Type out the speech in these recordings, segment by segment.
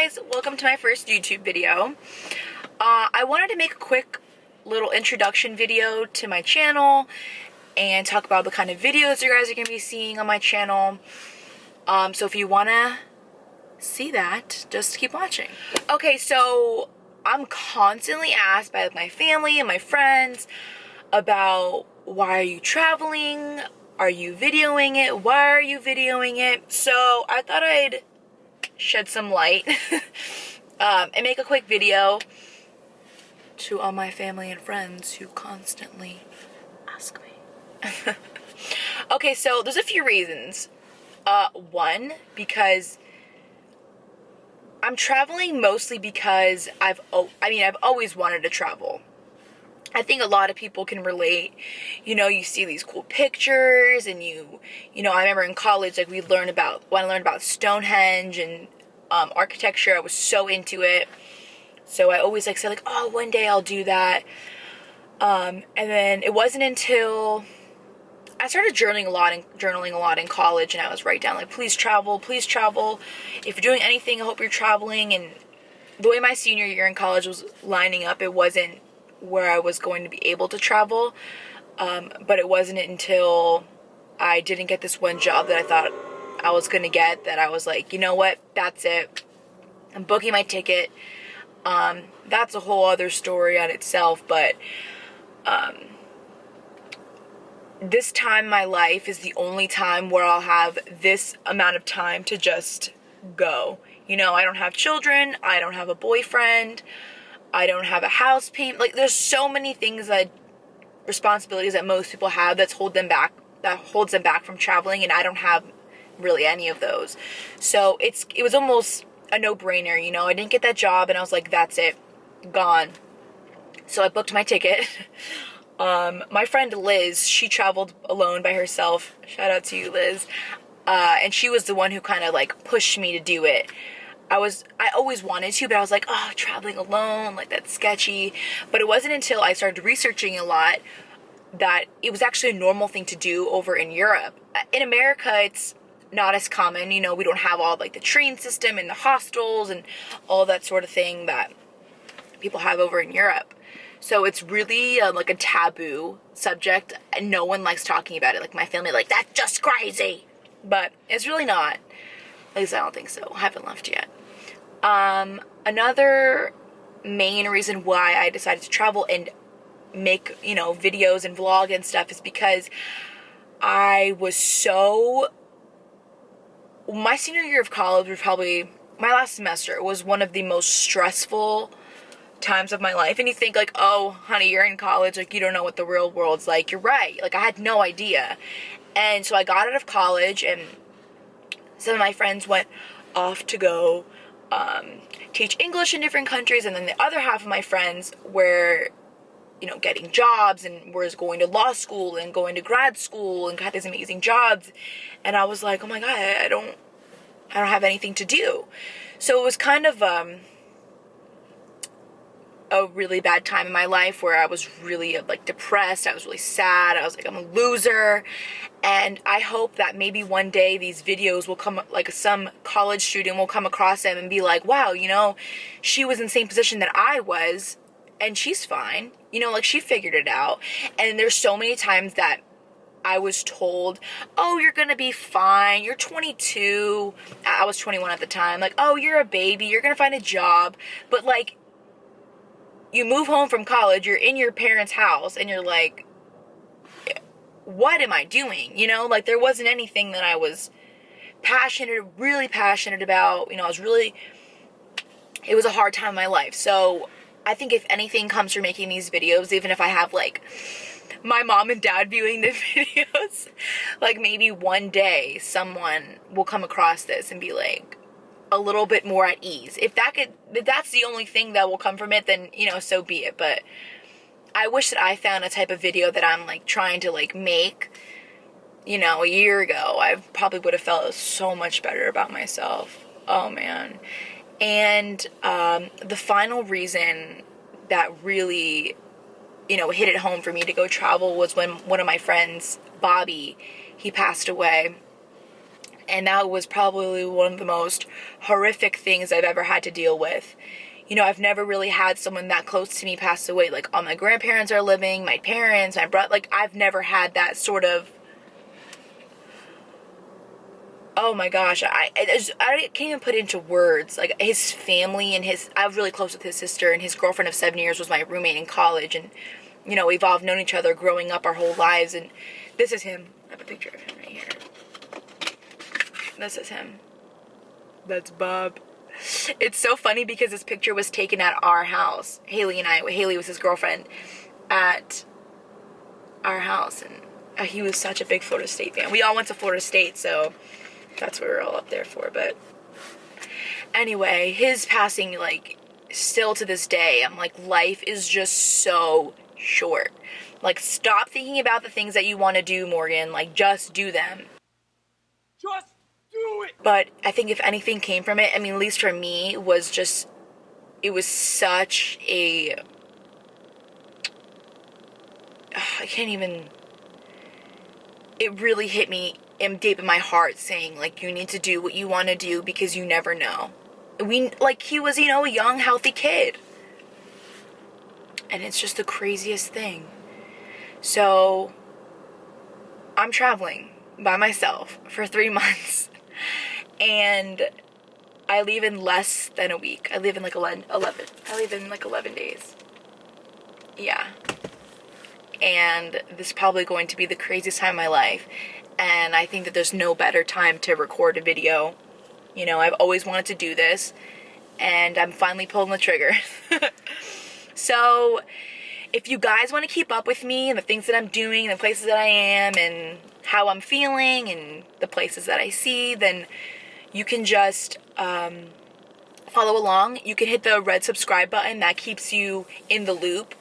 guys, welcome to my first YouTube video. I wanted to make a quick little introduction video to my channel and talk about the kind of videos you guys are going to be seeing on my channel. So if you want to see that, just keep watching. Okay, so I'm constantly asked by my family and my friends about, why are you traveling? Are you videoing it? Why are you videoing it? So I thought I'd shed some light and make a quick video to all my family and friends who constantly ask me. Okay, so there's a few reasons. One, because I'm traveling mostly because I've always wanted to travel. I think a lot of people can relate. You know, you see these cool pictures and you know, I remember in college, like, when I learned about Stonehenge and architecture, I was so into it. So I always said, like, oh, one day I'll do that. And then it wasn't until I started journaling a lot in college, and I was writing down, like, please travel. If you're doing anything, I hope you're traveling. And the way my senior year in college was lining up, it wasn't where I was going to be able to travel. But it wasn't until I didn't get this one job that I thought I was going to get that I was like, you know what, that's it. I'm booking my ticket. That's a whole other story on itself, but this time in my life is the only time where I'll have this amount of time to just go. You know, I don't have children, I don't have a boyfriend, I don't have a house payment. Like, there's so many things, responsibilities that most people have that holds them back from traveling, and I don't have really any of those. So it was almost a no-brainer, you know. I didn't get that job and I was like, that's it, gone. So I booked my ticket. My friend Liz, she traveled alone by herself. Shout out to you, Liz. And she was the one who kind of like pushed me to do it. I always wanted to, but I was like, oh, traveling alone, like, that's sketchy. But it wasn't until I started researching a lot that it was actually a normal thing to do over in Europe. In America, it's not as common. You know, we don't have all, like, the train system and the hostels and all that sort of thing that people have over in Europe. So it's really like a taboo subject, and no one likes talking about it. Like, my family, like, that's just crazy. But it's really not. At least I don't think so. I haven't left yet. Another main reason why I decided to travel and make, you know, videos and vlog and stuff is because my senior year of college was probably, my last semester was one of the most stressful times of my life. And you think, like, oh, honey, you're in college, like, you don't know what the real world's like. You're right. Like, I had no idea. And so I got out of college, and some of my friends went off to go teach English in different countries, and then the other half of my friends were, you know, getting jobs and was going to law school and going to grad school and got these amazing jobs. And I was like, oh my God, I don't have anything to do. So it was kind of a really bad time in my life where I was really, like, depressed. I was really sad. I was like, I'm a loser. And I hope that maybe one day these videos will come, like, some college student will come across them and be like, wow, you know, she was in the same position that I was, and she's fine. You know, like, she figured it out. And there's so many times that I was told, oh, you're gonna be fine. You're 22. I was 21 at the time. Like, oh, you're a baby. You're gonna find a job. But, like, you move home from college, you're in your parents' house, and you're like, what am I doing? You know, like, there wasn't anything that I was really passionate about. You know, it was a hard time in my life. So I think if anything comes from making these videos, even if I have, like, my mom and dad viewing the videos, like, maybe one day someone will come across this and be like, a little bit more at ease. If that's the only thing that will come from it, then, you know, so be it. But I wish that I found a type of video that I'm, like, trying to, like, make, you know, a year ago. I probably would have felt so much better about myself. Oh, man. And the final reason that really, you know, hit it home for me to go travel was when one of my friends, Bobby, he passed away. And that was probably one of the most horrific things I've ever had to deal with. You know, I've never really had someone that close to me pass away. Like, all my grandparents are living, my parents, my brother. Like, I've never had that sort of, oh my gosh, I can't even put it into words. Like, his family and I was really close with his sister, and his girlfriend of 7 years was my roommate in college. And, you know, we've all known each other growing up our whole lives. And this is him. I have a picture of him right here. This is him. That's Bob. It's so funny because this picture was taken at our house. Haley was his girlfriend, at our house. And he was such a big Florida State fan. We all went to Florida State, so that's what we were all up there for. But anyway, his passing, like, still to this day, I'm like, life is just so short. Like, stop thinking about the things that you want to do, Morgan. Like, just do them. Just do it! But I think if anything came from it, I mean, at least for me, it was such a, I can't even, it really hit me deep in my heart, saying, like, you need to do what you want to do because you never know. He was, you know, a young, healthy kid. And it's just the craziest thing. So, I'm traveling by myself for 3 months. And I leave in less than a week. I leave in like 11 days. Yeah. And this is probably going to be the craziest time of my life. And I think that there's no better time to record a video. You know, I've always wanted to do this. And I'm finally pulling the trigger. So, if you guys want to keep up with me and the things that I'm doing, the places that I am, and how I'm feeling, and the places that I see, then you can just follow along. You can hit the red subscribe button. That keeps you in the loop.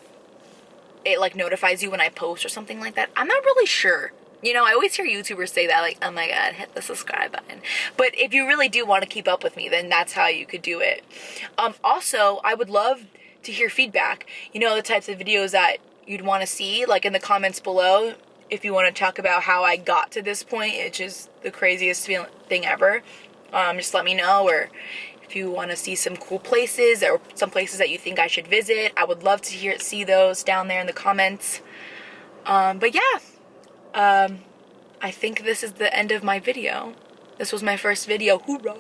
It, like, notifies you when I post or something like that. I'm not really sure. You know, I always hear YouTubers say that, like, oh my god, hit the subscribe button. But if you really do want to keep up with me, then that's how you could do it. Also, I would love to hear feedback. You know, the types of videos that you'd want to see, like, in the comments below. If you want to talk about how I got to this point, which is the craziest thing ever, just let me know. Or if you want to see some cool places or some places that you think I should visit, I would love to see those down there in the comments. But yeah, I think this is the end of my video. This was my first video. Hoorah!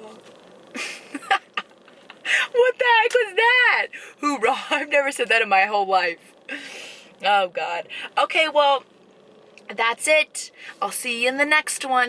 What the heck was that? Hoorah! I've never said that in my whole life. Oh god. Okay, well, that's it. I'll see you in the next one.